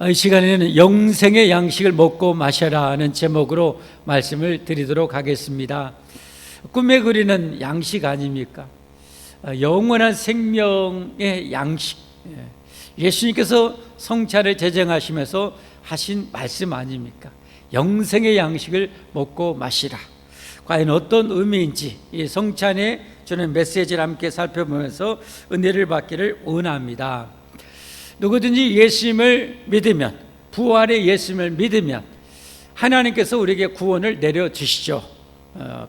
이 시간에는 영생의 양식을 먹고 마셔라 하는 제목으로 말씀을 드리도록 하겠습니다. 꿈에 그리는 양식 아닙니까? 영원한 생명의 양식, 예수님께서 성찬을 제정하시면서 하신 말씀 아닙니까? 영생의 양식을 먹고 마시라. 과연 어떤 의미인지 이 성찬에 주는 메시지를 함께 살펴보면서 은혜를 받기를 원합니다. 누구든지 예수님을 믿으면, 부활의 예수님을 믿으면 하나님께서 우리에게 구원을 내려주시죠.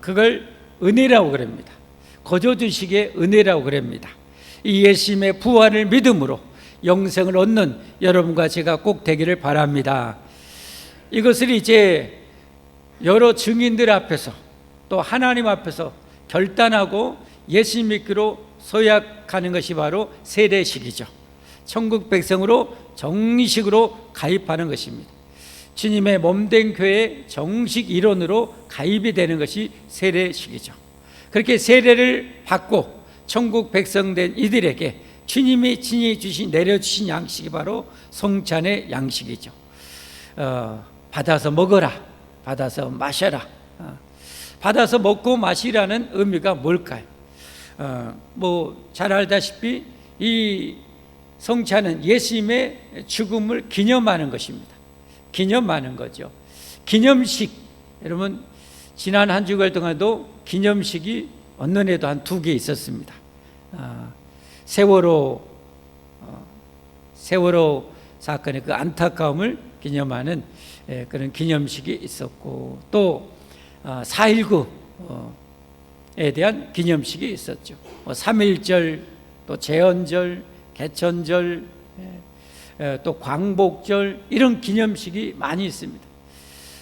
그걸 은혜라고 그럽니다. 거저주시기의 은혜라고 그럽니다. 이 예수님의 부활을 믿음으로 영생을 얻는 여러분과 제가 꼭 되기를 바랍니다. 이것을 이제 여러 증인들 앞에서 또 하나님 앞에서 결단하고 예수님 믿기로 서약하는 것이 바로 세례식이죠. 천국 백성으로 정식으로 가입하는 것입니다. 주님의 몸된 교회의 정식 일원으로 가입이 되는 것이 세례식이죠. 그렇게 세례를 받고 천국 백성된 이들에게 주님이 친히 내려주신 양식이 바로 성찬의 양식이죠. 받아서 먹어라, 받아서 마셔라. 받아서 먹고 마시라는 의미가 뭘까요? 잘 알다시피 이 성찬은 예수님의 죽음을 기념하는 것입니다. 기념하는 거죠. 기념식, 여러분 지난 한 주간 동안도 기념식이 언론에도 한 2개 있었습니다. 세월호 사건의 그 안타까움을 기념하는 그런 기념식이 있었고, 또 4.19에 대한 기념식이 있었죠. 3.1절, 또 제헌절, 개천절, 또 광복절, 이런 기념식이 많이 있습니다.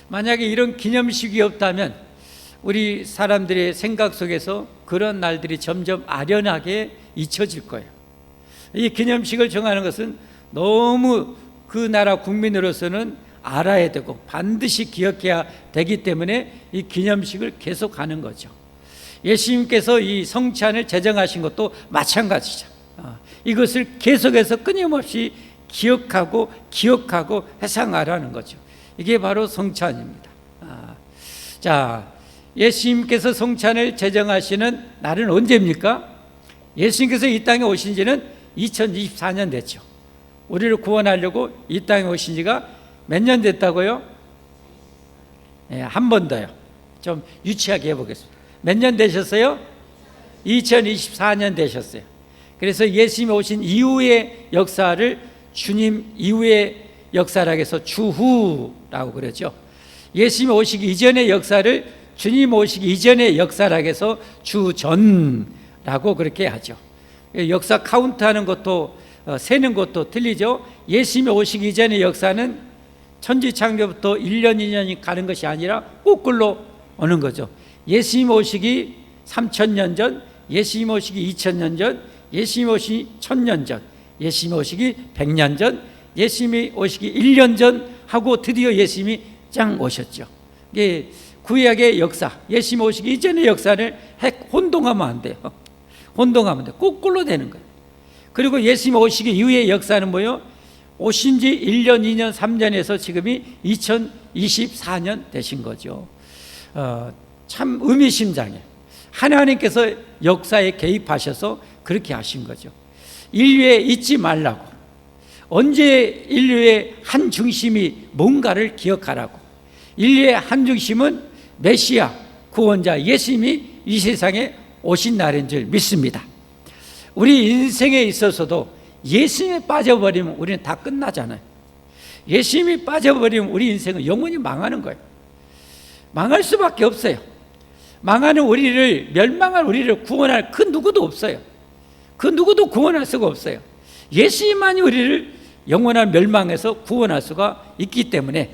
만약에 이런 기념식이 없다면 우리 사람들의 생각 속에서 그런 날들이 점점 아련하게 잊혀질 거예요. 이 기념식을 정하는 것은 너무 그 나라 국민으로서는 알아야 되고 반드시 기억해야 되기 때문에 이 기념식을 계속하는 거죠. 예수님께서 이 성찬을 제정하신 것도 마찬가지죠. 이것을 계속해서 끊임없이 기억하고 회상하라는 거죠. 이게 바로 성찬입니다. 자, 예수님께서 성찬을 제정하시는 날은 언제입니까? 예수님께서 이 땅에 오신 지는 2024년 됐죠. 우리를 구원하려고 이 땅에 오신 지가 몇 년 됐다고요? 한 번 더요. 좀 유치하게 해보겠습니다. 몇 년 되셨어요? 2024년 되셨어요. 그래서 예수님이 오신 이후의 역사를 주님 이후의 역사라고 해서 주후라고 그러죠. 예수님이 오시기 이전의 역사를 주님 오시기 이전의 역사라고 해서 주전라고 그렇게 하죠. 역사 카운트하는 것도 세는 것도 틀리죠. 예수님이 오시기 이전의 역사는 천지창조부터 1년 2년이 가는 것이 아니라 거꾸로 오는 거죠. 예수님이 오시기 3,000년 전, 예수님이 오시기 2,000년 전, 예수님이 오시기 1,000년 전, 예수님이 오시기 100년 전, 예수님이 오시기 1년 전 하고 드디어 예수님이 짱 오셨죠. 이게 구약의 역사, 예수님이 오시기 이전의 역사를 혼동하면 안 돼요. 혼동하면 돼요. 거꾸로 되는 거예요. 그리고 예수님이 오시기 이후의 역사는 뭐예요? 오신 지 1년, 2년, 3년에서 지금이 2024년 되신 거죠. 참 의미심장해요. 하나님께서 역사에 개입하셔서 그렇게 하신 거죠. 인류에 잊지 말라고, 언제 인류의 한 중심이 뭔가를 기억하라고. 인류의 한 중심은 메시아, 구원자 예수님이 이 세상에 오신 날인 줄 믿습니다. 우리 인생에 있어서도 예수님이 빠져버리면 우리는 다 끝나잖아요. 예수님이 빠져버리면 우리 인생은 영원히 망하는 거예요. 망할 수밖에 없어요. 망하는 우리를, 멸망할 우리를 구원할 그 누구도 없어요. 그 누구도 구원할 수가 없어요. 예수님만이 우리를 영원한 멸망에서 구원할 수가 있기 때문에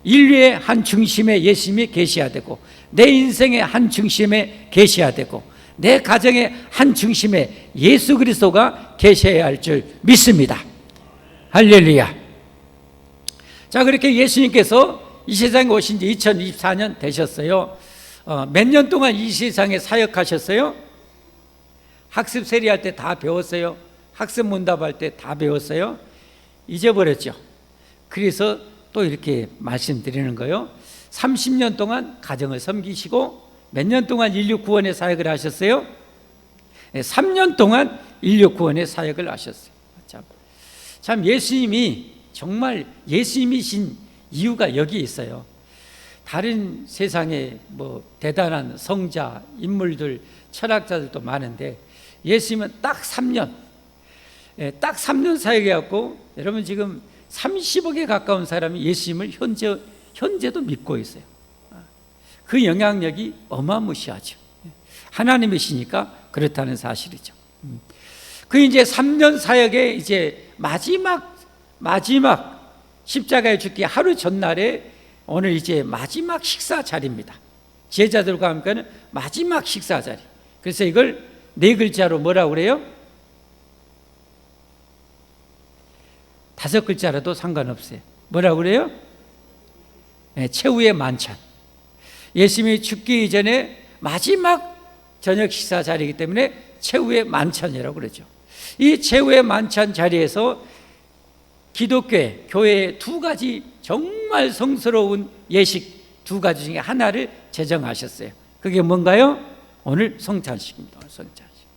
인류의 한 중심에 예수님이 계셔야 되고, 내 인생의 한 중심에 계셔야 되고, 내 가정의 한 중심에 예수 그리스도가 계셔야 할 줄 믿습니다. 할렐루야. 자, 그렇게 예수님께서 이 세상에 오신 지 2024년 되셨어요. 몇 년 동안 이 세상에 사역하셨어요? 학습 세리할 때 다 배웠어요? 학습 문답할 때 다 배웠어요? 잊어버렸죠. 그래서 또 이렇게 말씀드리는 거예요. 30년 동안 가정을 섬기시고 몇 년 동안 인류 구원의 사역을 하셨어요? 3년 동안 인류 구원의 사역을 하셨어요. 참 예수님이 정말 예수님이신 이유가 여기 있어요. 다른 세상에 뭐 대단한 성자, 인물들, 철학자들도 많은데 예수님은 딱 3년, 딱 3년 사역해갖고 여러분 지금 30억에 가까운 사람이 예수님을 현재도 믿고 있어요. 그 영향력이 어마무시하죠. 하나님이시니까 그렇다는 사실이죠. 그 이제 3년 사역의 이제 마지막 십자가에 죽기 하루 전날에 오늘 이제 마지막 식사 자리입니다. 제자들과 함께는 마지막 식사 자리. 그래서 이걸 4글자로 뭐라고 그래요? 5글자라도 상관없어요. 뭐라고 그래요? 최후의 만찬. 예수님이 죽기 이전에 마지막 저녁 식사 자리이기 때문에 최후의 만찬이라고 그러죠. 이 최후의 만찬 자리에서 기독교회, 교회의 2가지 정말 성스러운 예식 2가지 중에 하나를 제정하셨어요. 그게 뭔가요? 오늘 성찬식입니다. 성찬식.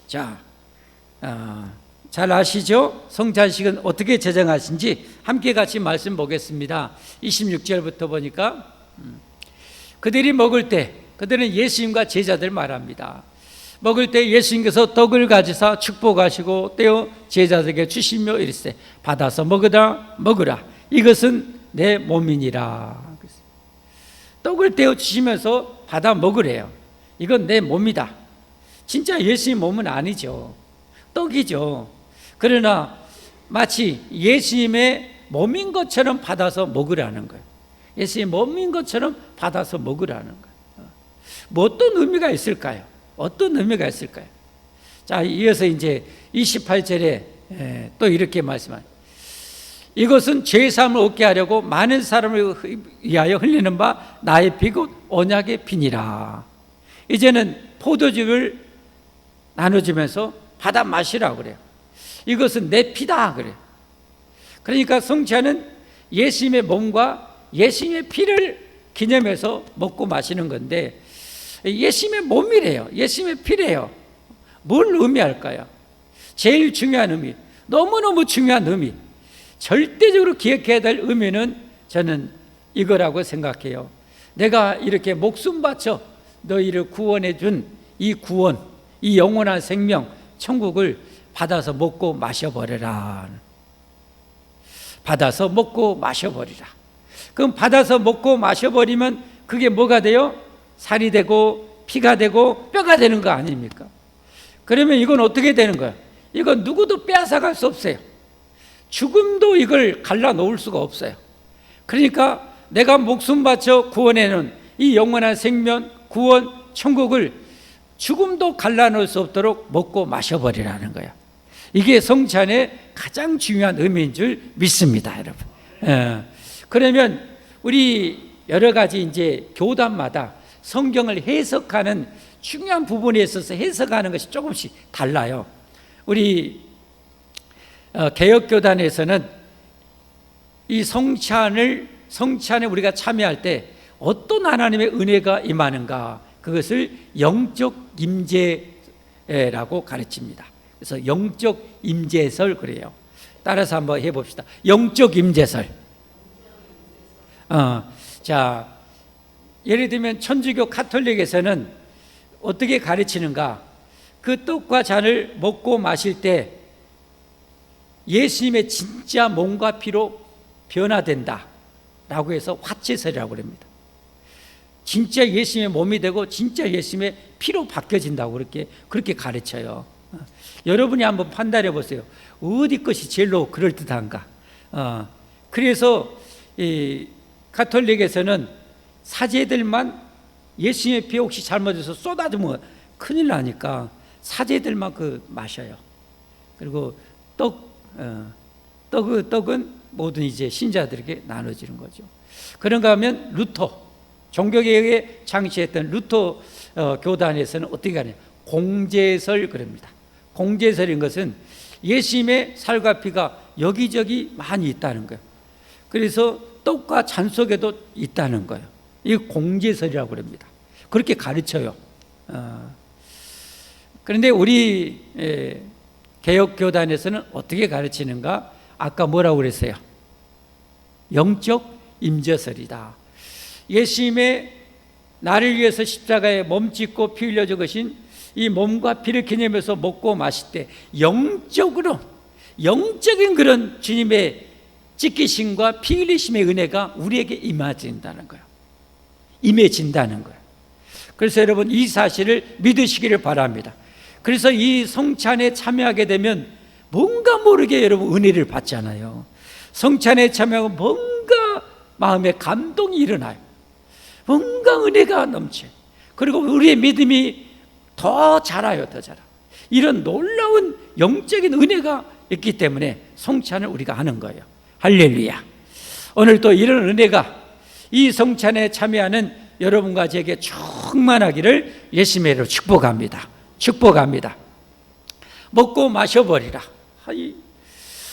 자, 잘 아시죠? 성찬식은 어떻게 제정하신지 함께 같이 말씀 보겠습니다. 26절부터 보니까 그들이 먹을 때, 그들은 예수님과 제자들 말합니다. 먹을 때 예수님께서 떡을 가지사 축복하시고 떼어 제자들에게 주시며 이르시되 받아서 먹으라 이것은 내 몸이니라. 떡을 떼어 주시면서 받아 먹으래요. 이건 내 몸이다. 진짜 예수님 몸은 아니죠. 떡이죠. 그러나 마치 예수님의 몸인 것처럼 받아서 먹으라는 거예요. 예수님의 몸인 것처럼 받아서 먹으라는 거예요. 뭐 어떤 의미가 있을까요? 어떤 의미가 있을까요? 자, 이어서 이제 28절에 또 이렇게 말씀합니다. 이것은 죄사함을 얻게 하려고 많은 사람을 위하여 흘리는 바 나의 피 곧 언약의 피니라. 이제는 포도주를 나눠주면서 받아 마시라고 그래요. 이것은 내 피다 그래요. 그러니까 성찬은 예수님의 몸과 예수님의 피를 기념해서 먹고 마시는 건데 예수님의 몸이래요. 예수님의 피래요. 뭘 의미할까요? 제일 중요한 의미, 너무너무 중요한 의미, 절대적으로 기억해야 될 의미는 저는 이거라고 생각해요. 내가 이렇게 목숨 바쳐 너희를 구원해 준 이 구원, 이 영원한 생명, 천국을 받아서 먹고 마셔버려라. 받아서 먹고 마셔버리라. 그럼 받아서 먹고 마셔버리면 그게 뭐가 돼요? 살이 되고 피가 되고 뼈가 되는 거 아닙니까? 그러면 이건 어떻게 되는 거예요? 이건 누구도 빼앗아갈 수 없어요. 죽음도 이걸 갈라놓을 수가 없어요. 그러니까 내가 목숨 바쳐 구원해놓은 이 영원한 생명, 구원, 천국을 죽음도 갈라놓을 수 없도록 먹고 마셔버리라는 거예요. 이게 성찬의 가장 중요한 의미인 줄 믿습니다, 여러분. 그러면 우리 여러 가지 이제 교단마다 성경을 해석하는 중요한 부분에 있어서 해석하는 것이 조금씩 달라요. 우리 개혁교단에서는 이 성찬에 우리가 참여할 때 어떤 하나님의 은혜가 임하는가, 그것을 영적 임재라고 가르칩니다. 그래서 영적 임재설 그래요. 따라서 한번 해봅시다. 영적 임재설. 자, 예를 들면 천주교 카톨릭에서는 어떻게 가르치는가? 그 떡과 잔을 먹고 마실 때 예수님의 진짜 몸과 피로 변화된다 라고 해서 화채설이라고 합니다. 진짜 예수님의 몸이 되고 진짜 예수님의 피로 바뀌어진다고 그렇게 가르쳐요. 여러분이 한번 판단해 보세요. 어디 것이 제일로 그럴듯한가? 그래서 이 가톨릭에서는 사제들만 예수님의 피 혹시 잘못해서 쏟아지면 큰일 나니까 사제들만 마셔요. 그리고 떡은 모든 이제 신자들에게 나눠지는 거죠. 그런가 하면 루터, 종교개혁에 창시했던 루터 교단에서는 어떻게 하냐? 공제설 그럽니다. 공제설인 것은 예수님의 살과 피가 여기저기 많이 있다는 거예요. 그래서 떡과 잔 속에도 있다는 거예요. 이 공제설이라고 그럽니다. 그렇게 가르쳐요. 그런데 우리 개혁교단에서는 어떻게 가르치는가? 아까 뭐라고 그랬어요? 영적 임재설이다. 예수님의 나를 위해서 십자가에 몸짓고 피 흘려 죽으신 이 몸과 피를 기념해서 먹고 마실 때 영적으로, 영적인 그런 주님의 찢기심과 피 흘리심의 은혜가 우리에게 임해진다는 거예요. 임해진다는 거예요. 그래서 여러분 이 사실을 믿으시기를 바랍니다. 그래서 이 성찬에 참여하게 되면 뭔가 모르게 여러분 은혜를 받잖아요. 성찬에 참여하면 뭔가 마음에 감동이 일어나요. 뭔가 은혜가 넘쳐요. 그리고 우리의 믿음이 더 자라요. 더 자라. 이런 놀라운 영적인 은혜가 있기 때문에 성찬을 우리가 하는 거예요. 할렐루야. 오늘 또 이런 은혜가 이 성찬에 참여하는 여러분과 제게 충만하기를 예수님의 이름으로 축복합니다. 축복합니다. 먹고 마셔버리라.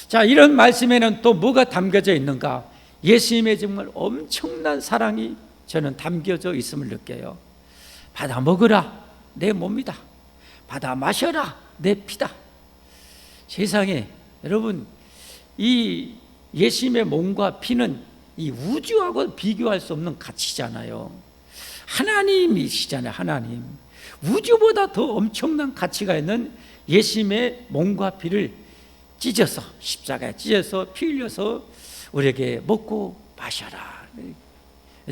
자, 이런 말씀에는 또 뭐가 담겨져 있는가? 예수님의 정말 엄청난 사랑이 저는 담겨져 있음을 느껴요. 받아 먹으라, 내 몸이다. 받아 마셔라, 내 피다. 세상에 여러분, 이 예수님의 몸과 피는 이 우주하고 비교할 수 없는 가치잖아요. 하나님이시잖아요. 하나님. 우주보다 더 엄청난 가치가 있는 예수님의 몸과 피를 찢어서, 십자가에 찢어서 피 흘려서 우리에게 먹고 마셔라.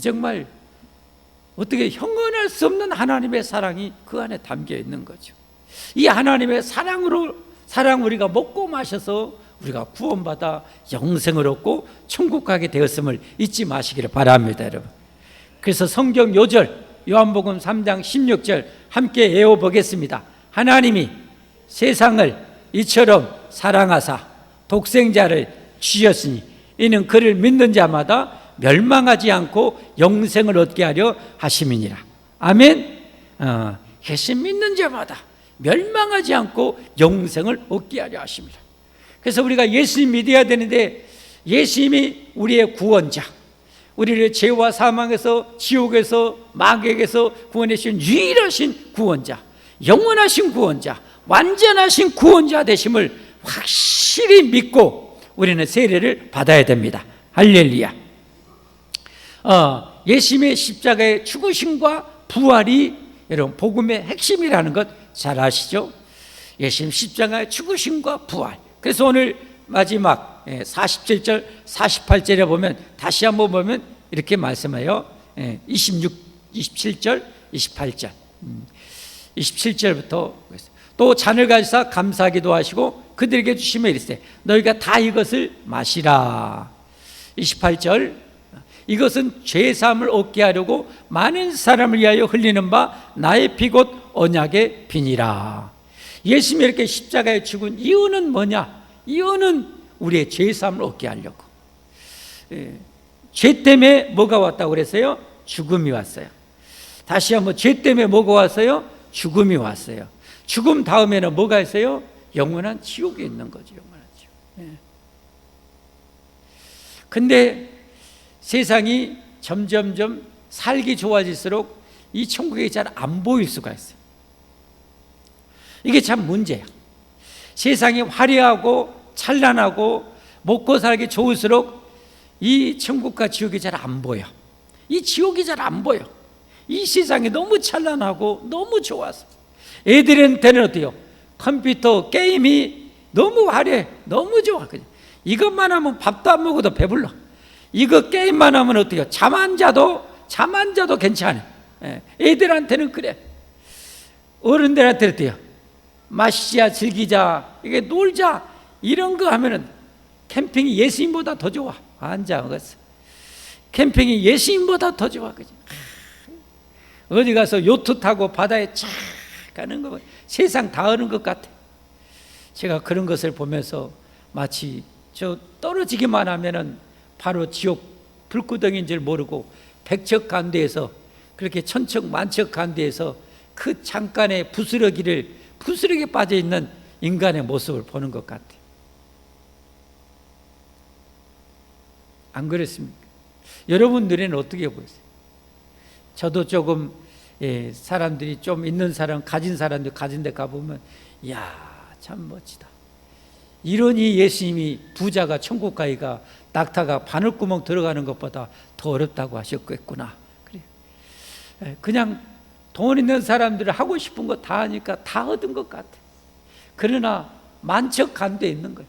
정말 어떻게 형언할 수 없는 하나님의 사랑이 그 안에 담겨 있는 거죠. 이 하나님의 사랑 우리가 먹고 마셔서 우리가 구원받아 영생을 얻고 천국 가게 되었음을 잊지 마시기를 바랍니다, 여러분. 그래서 성경 요절 요한복음 3장 16절 함께 외워보겠습니다. 하나님이 세상을 이처럼 사랑하사 독생자를 주셨으니 이는 그를 믿는 자마다 멸망하지 않고 영생을 얻게 하려 하심이니라. 아멘. 예수 믿는 자마다 멸망하지 않고 영생을 얻게 하려 하심이라. 그래서 우리가 예수님 믿어야 되는데 예수님이 우리의 구원자, 우리를 죄와 사망에서 지옥에서 마귀에게서 구원해 주신 유일하신 구원자, 영원하신 구원자, 완전하신 구원자 되심을 확실히 믿고 우리는 세례를 받아야 됩니다. 할렐루야. 예수님의 십자가의 죽으심과 부활이 여러분 복음의 핵심이라는 것 잘 아시죠? 예수님 십자가의 죽으심과 부활. 그래서 오늘 마지막 47절 48절에 보면 다시 한번 보면 이렇게 말씀해요. 27절 28절 27절부터 또 잔을 가지사 감사하기도 하시고 그들에게 주시며 이르시되 너희가 다 이것을 마시라. 28절 이것은 죄사함을 얻게 하려고 많은 사람을 위하여 흘리는 바 나의 피 곧 언약의 피니라. 예수님이 이렇게 십자가에 죽은 이유는 뭐냐? 이유는 우리의 죄사함을 얻게 하려고. 죄 때문에 뭐가 왔다고 그랬어요? 죽음이 왔어요. 다시 한번 죄 때문에 뭐가 왔어요? 죽음이 왔어요. 죽음 다음에는 뭐가 있어요? 영원한 지옥에 있는 거죠. 영원한 지옥. 근데 세상이 점점점 살기 좋아질수록 이 천국이 잘 안 보일 수가 있어요. 이게 참 문제야. 세상이 화려하고 찬란하고 먹고 살기 좋을수록 이 천국과 지옥이 잘 안 보여. 이 지옥이 잘 안 보여. 이 세상이 너무 찬란하고 너무 좋아서 애들한테는 어때요? 컴퓨터 게임이 너무 화려해. 너무 좋아. 이것만 하면 밥도 안 먹어도 배불러. 이거 게임만 하면 어때요? 잠 안 자도 괜찮아. 애들한테는 그래. 어른들한테는 어때요? 마시자, 즐기자, 이게 놀자 이런 거 하면은 캠핑이 예수님보다 더 좋아. 앉아 먹었어. 캠핑이 예수님보다 더 좋아. 그지? 어디 가서 요트 타고 바다에 쫙 가는 거 세상 다 하는 것 같아. 제가 그런 것을 보면서 마치 저 떨어지기만 하면은 바로 지옥 불구덩이인 줄 모르고 백척 간데에서 그렇게 천척 만척 간데에서 그 잠깐의 부스러기에 빠져있는 인간의 모습을 보는 것 같아요. 안 그렇습니까? 여러분 눈에는 어떻게 보세요? 저도 조금 사람들이 좀 있는 사람, 가진 사람들 가진 데 가보면 이야 참 멋지다. 이러니 예수님이 부자가 천국 가기가 낙타가 바늘구멍 들어가는 것보다 더 어렵다고 하셨겠구나. 그래. 그냥 돈 있는 사람들은 하고 싶은 거 다 하니까 다 얻은 것 같아. 그러나 만척간대 있는 거예요.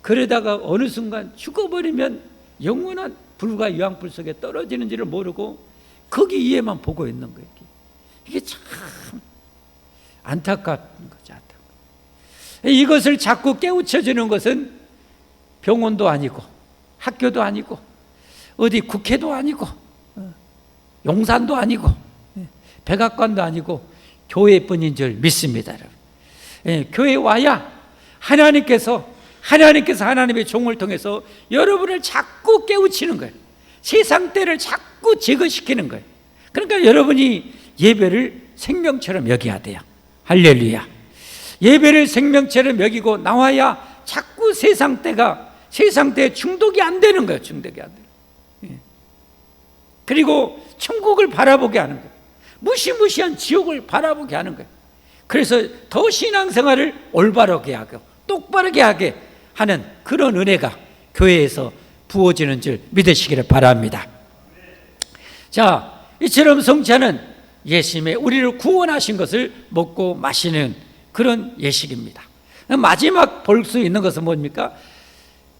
그러다가 어느 순간 죽어버리면 영원한 불과 유황불 속에 떨어지는지를 모르고 거기 위에만 보고 있는 거예요. 이게 참 안타까운 거죠. 이것을 자꾸 깨우쳐주는 것은 병원도 아니고 학교도 아니고 어디 국회도 아니고 용산도 아니고 백악관도 아니고 교회뿐인 줄 믿습니다. 여러분. 교회 와야 하나님께서 하나님의 종을 통해서 여러분을 자꾸 깨우치는 거예요. 세상 때를 자꾸 제거시키는 거예요. 그러니까 여러분이 예배를 생명처럼 여겨야 돼요. 할렐루야. 예배를 생명처럼 여기고 나와야 자꾸 세상 때에 중독이 안 되는 거예요. 중독이 안 돼요. 그리고 천국을 바라보게 하는 거예요. 무시무시한 지옥을 바라보게 하는 거예요. 그래서 더 신앙생활을 올바르게 하고 똑바르게 하게 하는 그런 은혜가 교회에서 부어지는 줄 믿으시기를 바랍니다. 자, 이처럼 성찬은 예수님의 우리를 구원하신 것을 먹고 마시는 그런 예식입니다. 마지막 볼 수 있는 것은 뭡니까?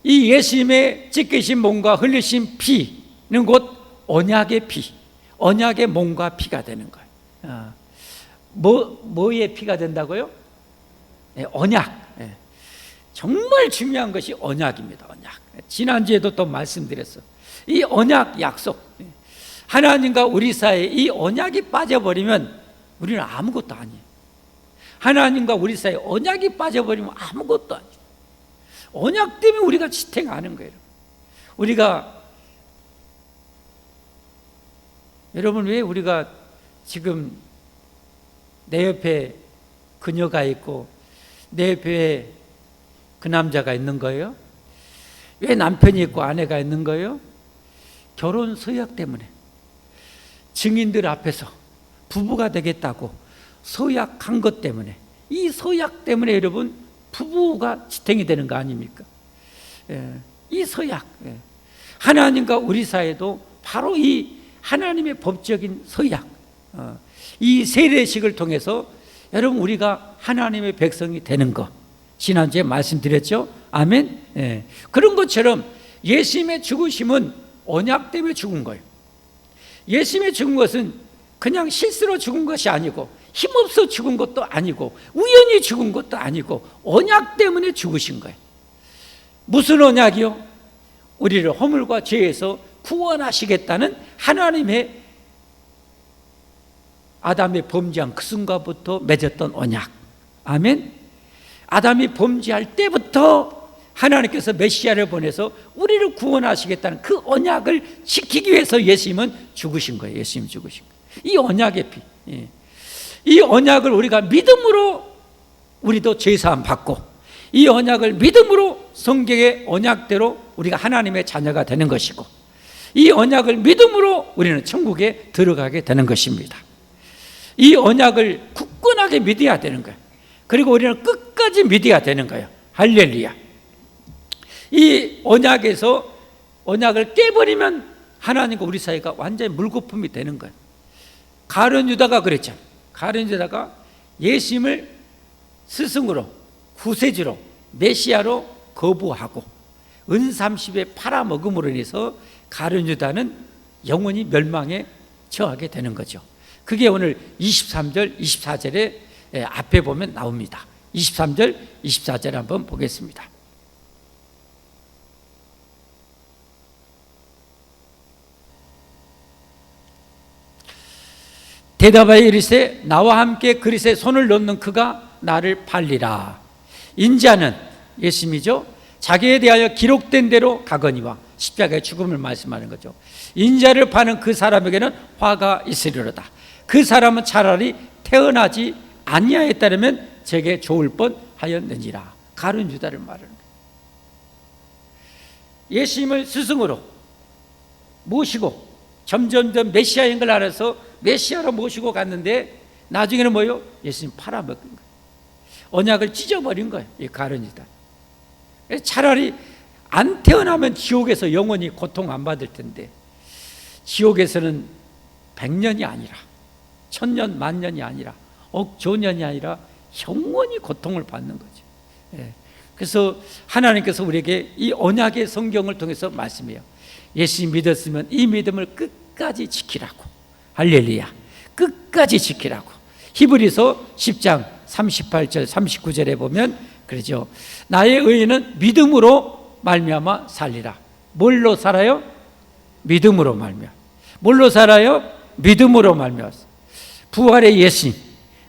이 예수님의 찢기신 몸과 흘리신 피는 곧 언약의 피, 언약의 몸과 피가 되는 거예요. 뭐의 피가 된다고요? 언약. 정말 중요한 것이 언약입니다. 언약. 지난주에도 또 말씀드렸어. 이 언약 약속. 하나님과 우리 사이에 이 언약이 빠져버리면 우리는 아무것도 아니에요. 하나님과 우리 사이에 언약이 빠져버리면 아무것도 아니에요. 언약 때문에 우리가 지탱하는 거예요. 여러분 왜 우리가 지금 내 옆에 그녀가 있고 내 옆에 그 남자가 있는 거예요? 왜 남편이 있고 아내가 있는 거예요? 결혼 서약 때문에 증인들 앞에서 부부가 되겠다고 서약한 것 때문에, 이 서약 때문에 여러분 부부가 지탱이 되는 거 아닙니까? 이 서약, 하나님과 우리 사이에도 바로 이 하나님의 법적인 서약, 이 세례식을 통해서 여러분 우리가 하나님의 백성이 되는 것, 지난주에 말씀드렸죠? 아멘. 그런 것처럼 예수님의 죽으심은 언약 때문에 죽은 거예요. 예수님의 죽은 것은 그냥 실수로 죽은 것이 아니고 힘없어 죽은 것도 아니고 우연히 죽은 것도 아니고 언약 때문에 죽으신 거예요. 무슨 언약이요? 우리를 허물과 죄에서 구원하시겠다는 하나님의 아담이 범죄한 그 순간부터 맺었던 언약. 아멘. 아담이 범죄할 때부터 하나님께서 메시아를 보내서 우리를 구원하시겠다는 그 언약을 지키기 위해서 예수님은 죽으신 거예요. 예수님 죽으신 거예요. 이 언약의 피. 이 언약을 우리가 믿음으로 우리도 죄사함 받고 이 언약을 믿음으로 성경의 언약대로 우리가 하나님의 자녀가 되는 것이고 이 언약을 믿음으로 우리는 천국에 들어가게 되는 것입니다. 이 언약을 굳건하게 믿어야 되는 거예요. 그리고 우리는 끝까지 믿어야 되는 거예요. 할렐루야. 이 언약을 깨버리면 하나님과 우리 사이가 완전히 물거품이 되는 거예요. 가룟 유다가 그랬잖아요. 가룟 유다가 예수님을 스승으로, 구세주로, 메시아로 거부하고 은30에 팔아먹음으로 인해서 가룟 유다는 영원히 멸망에 처하게 되는 거죠. 그게 오늘 23절, 24절에 앞에 보면 나옵니다. 23절, 24절 한번 보겠습니다. 대답하여 이르시되 나와 함께 그릇에 손을 넣는 그가 나를 팔리라. 인자는 예수님이죠. 자기에 대하여 기록된 대로 가거니와 십자가의 죽음을 말씀하는 거죠. 인자를 파는 그 사람에게는 화가 있으리로다. 그 사람은 차라리 태어나지 아니하였다면 제게 좋을 뻔하였느니라. 가룟 유다를 말하는 거예요. 예수님을 스승으로 모시고 점점점 메시아인 걸 알아서 메시아로 모시고 갔는데 나중에는 뭐요? 예수님 팔아먹은 거예요. 언약을 찢어버린 거예요. 이 가룟유다. 차라리 안 태어나면 지옥에서 영원히 고통 안 받을 텐데 지옥에서는 100년이 아니라 1000년, 만년이 아니라 억조년이 아니라 영원히 고통을 받는 거죠. 그래서 하나님께서 우리에게 이 언약의 성경을 통해서 말씀해요. 예수님 믿었으면 이 믿음을 끝까지 지키라고. 할렐루야. 끝까지 지키라고. 히브리서 10장 38절 39절에 보면 그러죠. 나의 의인은 믿음으로 말미암아 살리라. 뭘로 살아요? 믿음으로 말미암아. 뭘로 살아요? 믿음으로 말미암아. 부활의 예수님,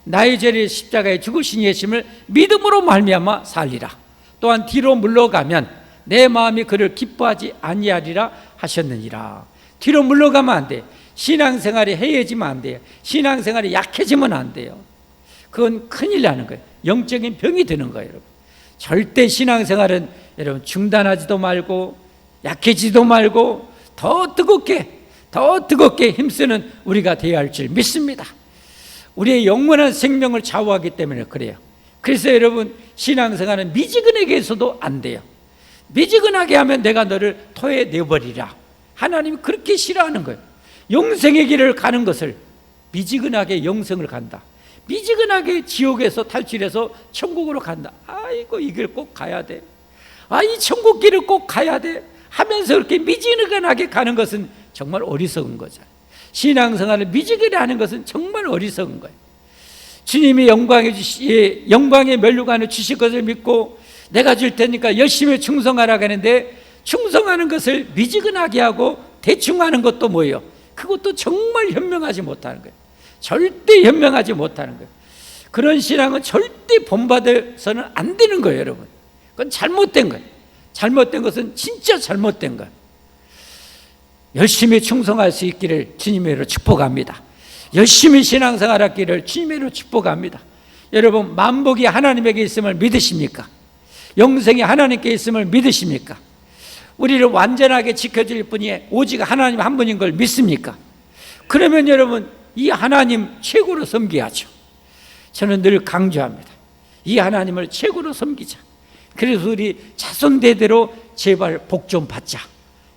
나의 죄를 십자가에 죽으신 예수님을 믿음으로 말미암아 살리라. 또한 뒤로 물러가면 내 마음이 그를 기뻐하지 아니하리라 하셨느니라. 뒤로 물러가면 안 돼. 신앙생활이 해해지면 안 돼요. 신앙생활이 약해지면 안 돼요. 그건 큰일 나는 거예요. 영적인 병이 드는 거예요, 여러분. 절대 신앙생활은 여러분 중단하지도 말고 약해지도 말고 더 뜨겁게 힘쓰는 우리가 되어야 할 줄 믿습니다. 우리의 영원한 생명을 좌우하기 때문에 그래요. 그래서 여러분 신앙생활은 미지근하게 해서도 안 돼요. 미지근하게 하면 내가 너를 토해 내버리라. 하나님이 그렇게 싫어하는 거예요. 영생의 길을 가는 것을 미지근하게 영생을 간다. 미지근하게 지옥에서 탈출해서 천국으로 간다. 아이고 이 길 꼭 가야 돼. 이 천국 길을 꼭 가야 돼. 하면서 그렇게 미지근하게 가는 것은 정말 어리석은 거죠. 신앙생활을 미지근하게 하는 것은 정말 어리석은 거예요. 주님이 영광의 면류관을 주실 것을 믿고 내가 줄 테니까 열심히 충성하라고 하는데 충성하는 것을 미지근하게 하고 대충 하는 것도 뭐예요? 그것도 정말 현명하지 못하는 거예요. 절대 현명하지 못하는 거예요. 그런 신앙은 절대 본받아서는 안 되는 거예요, 여러분. 그건 잘못된 거예요. 잘못된 것은 진짜 잘못된 거예요. 열심히 충성할 수 있기를 주님의 이름으로 축복합니다. 열심히 신앙생활 하기를 주님의 이름으로 축복합니다. 여러분 만복이 하나님에게 있음을 믿으십니까? 영생이 하나님께 있음을 믿으십니까? 우리를 완전하게 지켜줄 분이 오직 하나님 한 분인 걸 믿습니까? 그러면 여러분 이 하나님 최고로 섬겨야죠. 저는 늘 강조합니다. 이 하나님을 최고로 섬기자. 그래서 우리 자손대대로 제발 복 좀 받자.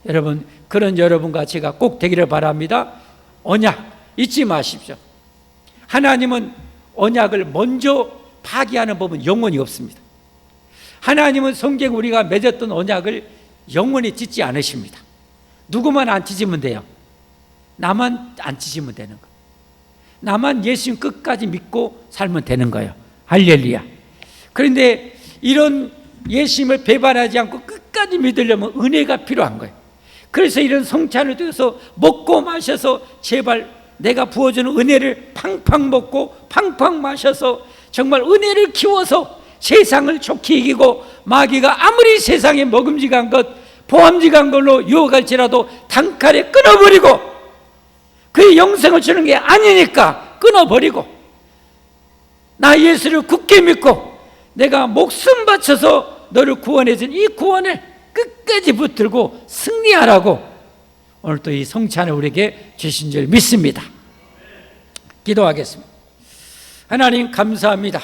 여러분 그런 여러분과 제가 꼭 되기를 바랍니다. 언약 잊지 마십시오. 하나님은 언약을 먼저 파기하는 법은 영원히 없습니다. 하나님은 성경 우리가 맺었던 언약을 영원히 찢지 않으십니다. 누구만 안 찢으면 돼요. 나만 안 찢으면 되는 거예요. 나만 예수님 끝까지 믿고 살면 되는 거예요. 할렐루야. 그런데 이런 예수님을 배반하지 않고 끝까지 믿으려면 은혜가 필요한 거예요. 그래서 이런 성찬을 통해서 먹고 마셔서 제발 내가 부어주는 은혜를 팡팡 먹고 팡팡 마셔서 정말 은혜를 키워서 세상을 좋게 이기고 마귀가 아무리 세상에 먹음직한 것 보암직한 걸로 유혹할지라도 단칼에 끊어버리고 그의 영생을 주는 게 아니니까 끊어버리고 나 예수를 굳게 믿고 내가 목숨 바쳐서 너를 구원해준 이 구원을 끝까지 붙들고 승리하라고 오늘 또 이 성찬을 우리에게 주신 줄 믿습니다. 기도하겠습니다. 하나님 감사합니다.